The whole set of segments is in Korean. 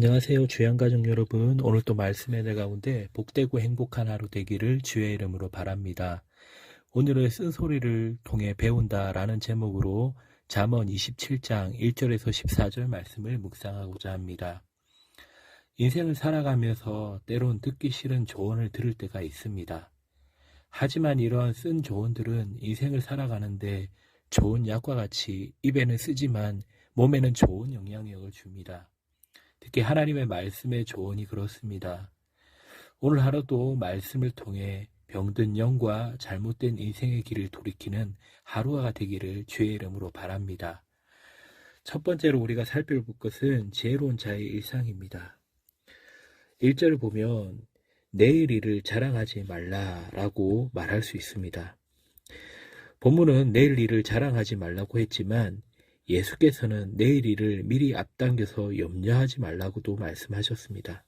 안녕하세요. 주양가족 여러분. 오늘 또 말씀의 날 가운데 복되고 행복한 하루 되기를 주의 이름으로 바랍니다. 오늘의 쓴소리를 통해 배운다라는 제목으로 잠언 27장 1절에서 14절 말씀을 묵상하고자 합니다. 인생을 살아가면서 때론 듣기 싫은 조언을 들을 때가 있습니다. 하지만 이러한 쓴 조언들은 인생을 살아가는데 좋은 약과 같이 입에는 쓰지만 몸에는 좋은 영향력을 줍니다. 특히 하나님의 말씀의 조언이 그렇습니다. 오늘 하루도 말씀을 통해 병든 영과 잘못된 인생의 길을 돌이키는 하루가 되기를 주의 이름으로 바랍니다. 첫 번째로 우리가 살펴볼 것은 지혜로운 자의 일상입니다. 1절을 보면 내일 일을 자랑하지 말라라고 말할 수 있습니다. 본문은 내일 일을 자랑하지 말라고 했지만 예수께서는 내일 일을 미리 앞당겨서 염려하지 말라고도 말씀하셨습니다.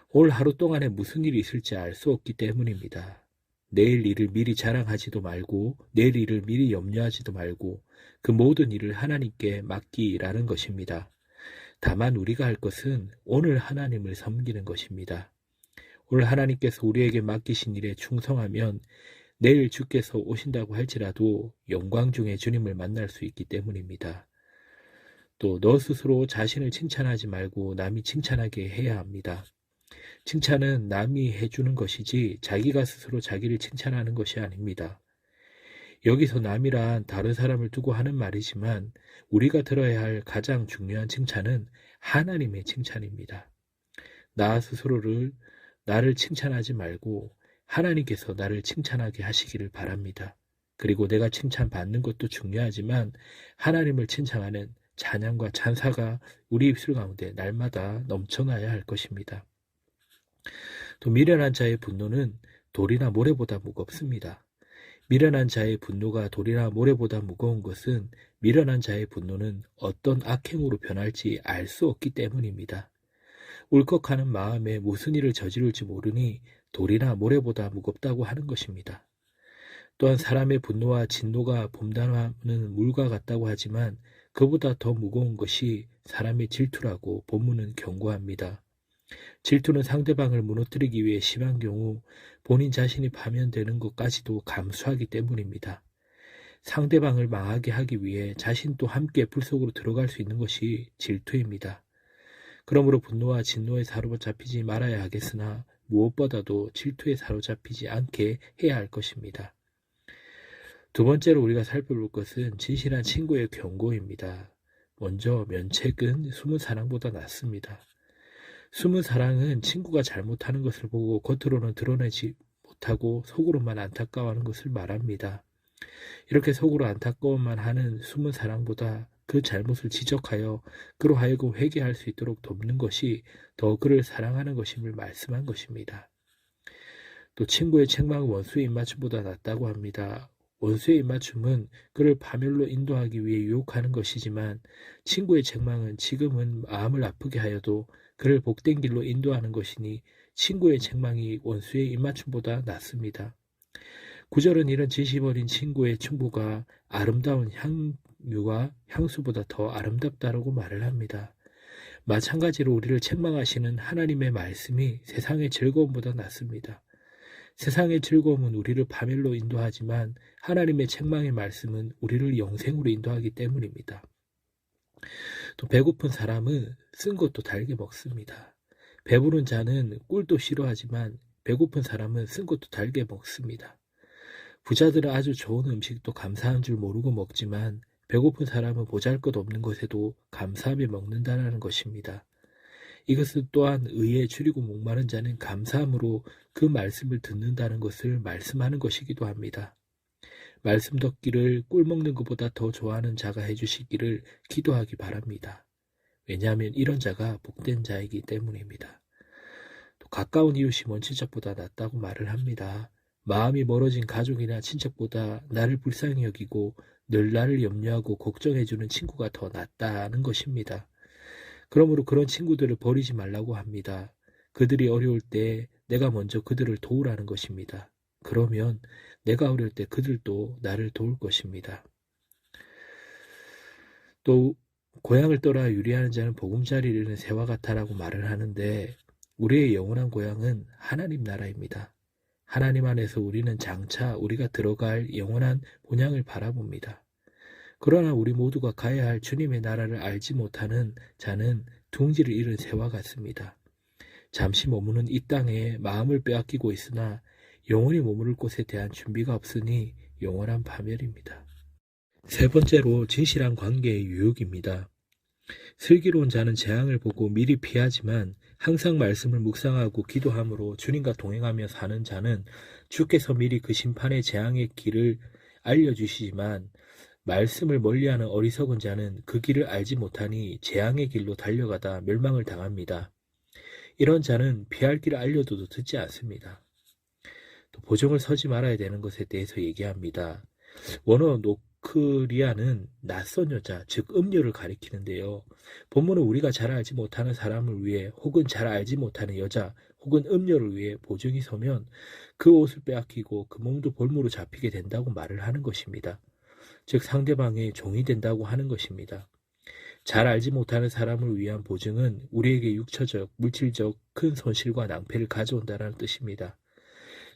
올 하루 동안에 무슨 일이 있을지 알 수 없기 때문입니다. 내일 일을 미리 자랑하지도 말고 내일 일을 미리 염려하지도 말고 그 모든 일을 하나님께 맡기라는 것입니다. 다만 우리가 할 것은 오늘 하나님을 섬기는 것입니다. 오늘 하나님께서 우리에게 맡기신 일에 충성하면 내일 주께서 오신다고 할지라도 영광 중에 주님을 만날 수 있기 때문입니다. 또 너 스스로 자신을 칭찬하지 말고 남이 칭찬하게 해야 합니다. 칭찬은 남이 해주는 것이지 자기가 스스로 자기를 칭찬하는 것이 아닙니다. 여기서 남이란 다른 사람을 두고 하는 말이지만 우리가 들어야 할 가장 중요한 칭찬은 하나님의 칭찬입니다. 나 스스로를 나를 칭찬하지 말고 하나님께서 나를 칭찬하게 하시기를 바랍니다. 그리고 내가 칭찬받는 것도 중요하지만 하나님을 칭찬하는 찬양과 찬사가 우리 입술 가운데 날마다 넘쳐나야 할 것입니다. 또 미련한 자의 분노는 돌이나 모래보다 무겁습니다. 미련한 자의 분노가 돌이나 모래보다 무거운 것은 미련한 자의 분노는 어떤 악행으로 변할지 알 수 없기 때문입니다. 울컥하는 마음에 무슨 일을 저지를지 모르니 돌이나 모래보다 무겁다고 하는 것입니다. 또한 사람의 분노와 진노가 범람하는 물과 같다고 하지만 그보다 더 무거운 것이 사람의 질투라고 본문은 경고합니다. 질투는 상대방을 무너뜨리기 위해 심한 경우 본인 자신이 파면되는 것까지도 감수하기 때문입니다. 상대방을 망하게 하기 위해 자신도 함께 불 속으로 들어갈 수 있는 것이 질투입니다. 그러므로 분노와 진노에 사로잡히지 말아야 하겠으나 무엇보다도 질투에 사로잡히지 않게 해야 할 것입니다. 두 번째로 우리가 살펴볼 것은 진실한 친구의 경고입니다. 먼저 면책은 숨은 사랑보다 낫습니다. 숨은 사랑은 친구가 잘못하는 것을 보고 겉으로는 드러내지 못하고 속으로만 안타까워하는 것을 말합니다. 이렇게 속으로 안타까워만 하는 숨은 사랑보다 그 잘못을 지적하여 그로 하여금 회개할 수 있도록 돕는 것이 더 그를 사랑하는 것임을 말씀한 것입니다. 또 친구의 책망은 원수의 입맞춤보다 낫다고 합니다. 원수의 입맞춤은 그를 파멸로 인도하기 위해 유혹하는 것이지만 친구의 책망은 지금은 마음을 아프게 하여도 그를 복된 길로 인도하는 것이니 친구의 책망이 원수의 입맞춤보다 낫습니다. 9절은 이런 진심 어린 친구의 충고가 아름다운 향유와 향수보다 더 아름답다라고 말을 합니다. 마찬가지로 우리를 책망하시는 하나님의 말씀이 세상의 즐거움보다 낫습니다. 세상의 즐거움은 우리를 파멸로 인도하지만 하나님의 책망의 말씀은 우리를 영생으로 인도하기 때문입니다. 또 배고픈 사람은 쓴 것도 달게 먹습니다. 배부른 자는 꿀도 싫어하지만 배고픈 사람은 쓴 것도 달게 먹습니다. 부자들은 아주 좋은 음식도 감사한 줄 모르고 먹지만 배고픈 사람은 보잘것없는 것에도 감사하며 먹는다는 것입니다. 이것은 또한 의에 줄이고 목마른 자는 감사함으로 그 말씀을 듣는다는 것을 말씀하는 것이기도 합니다. 말씀 듣기를 꿀 먹는 것보다 더 좋아하는 자가 해주시기를 기도하기 바랍니다. 왜냐하면 이런 자가 복된 자이기 때문입니다. 또 가까운 이웃이 먼 친척보다 낫다고 말을 합니다. 마음이 멀어진 가족이나 친척보다 나를 불쌍히 여기고 늘 나를 염려하고 걱정해주는 친구가 더 낫다는 것입니다. 그러므로 그런 친구들을 버리지 말라고 합니다. 그들이 어려울 때 내가 먼저 그들을 도우라는 것입니다. 그러면 내가 어려울 때 그들도 나를 도울 것입니다. 또 고향을 떠나 유리하는 자는 보금자리를 잃은 새와 같다라고 말을 하는데 우리의 영원한 고향은 하나님 나라입니다. 하나님 안에서 우리는 장차 우리가 들어갈 영원한 본향을 바라봅니다. 그러나 우리 모두가 가야 할 주님의 나라를 알지 못하는 자는 둥지를 잃은 새와 같습니다. 잠시 머무는 이 땅에 마음을 빼앗기고 있으나 영원히 머무를 곳에 대한 준비가 없으니 영원한 파멸입니다. 세 번째로 진실한 관계의 유혹입니다. 슬기로운 자는 재앙을 보고 미리 피하지만 항상 말씀을 묵상하고 기도함으로 주님과 동행하며 사는 자는 주께서 미리 그 심판의 재앙의 길을 알려주시지만 말씀을 멀리하는 어리석은 자는 그 길을 알지 못하니 재앙의 길로 달려가다 멸망을 당합니다. 이런 자는 피할 길을 알려줘도 듣지 않습니다. 또 보증을 서지 말아야 되는 것에 대해서 얘기합니다. 원어 노크리아는 낯선 여자, 즉 음녀를 가리키는데요. 본문은 우리가 잘 알지 못하는 사람을 위해 혹은 잘 알지 못하는 여자 혹은 음녀를 위해 보증이 서면 그 옷을 빼앗기고 그 몸도 볼모로 잡히게 된다고 말을 하는 것입니다. 즉 상대방의 종이 된다고 하는 것입니다. 잘 알지 못하는 사람을 위한 보증은 우리에게 육처적, 물질적 큰 손실과 낭패를 가져온다는 뜻입니다.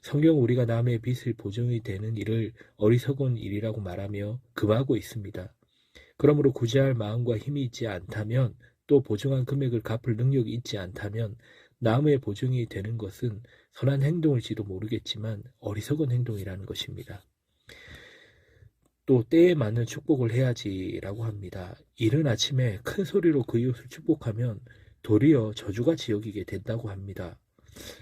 성경은 우리가 남의 빚을 보증이 되는 일을 어리석은 일이라고 말하며 금하고 있습니다. 그러므로 구제할 마음과 힘이 있지 않다면 또 보증한 금액을 갚을 능력이 있지 않다면 남의 보증이 되는 것은 선한 행동일지도 모르겠지만 어리석은 행동이라는 것입니다. 또 때에 맞는 축복을 해야지라고 합니다. 이른 아침에 큰 소리로 그 이웃을 축복하면 도리어 저주같이 여기게 된다고 합니다.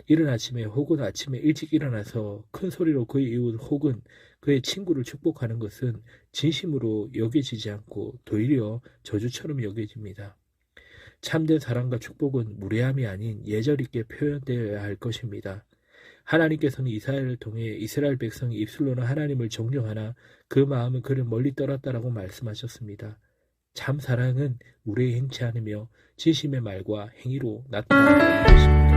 이른 아침에 혹은 아침에 일찍 일어나서 큰 소리로 그의 이웃 혹은 그의 친구를 축복하는 것은 진심으로 여겨지지 않고 도리어 저주처럼 여겨집니다. 참된 사랑과 축복은 무례함이 아닌 예절 있게 표현되어야 할 것입니다. 하나님께서는 이사야를 통해 이스라엘 백성이 입술로는 하나님을 존경하나 그 마음은 그를 멀리 떠났다라고 말씀하셨습니다. 참 사랑은 무례히 행치 않으며 진심의 말과 행위로 나타나는 것입니다.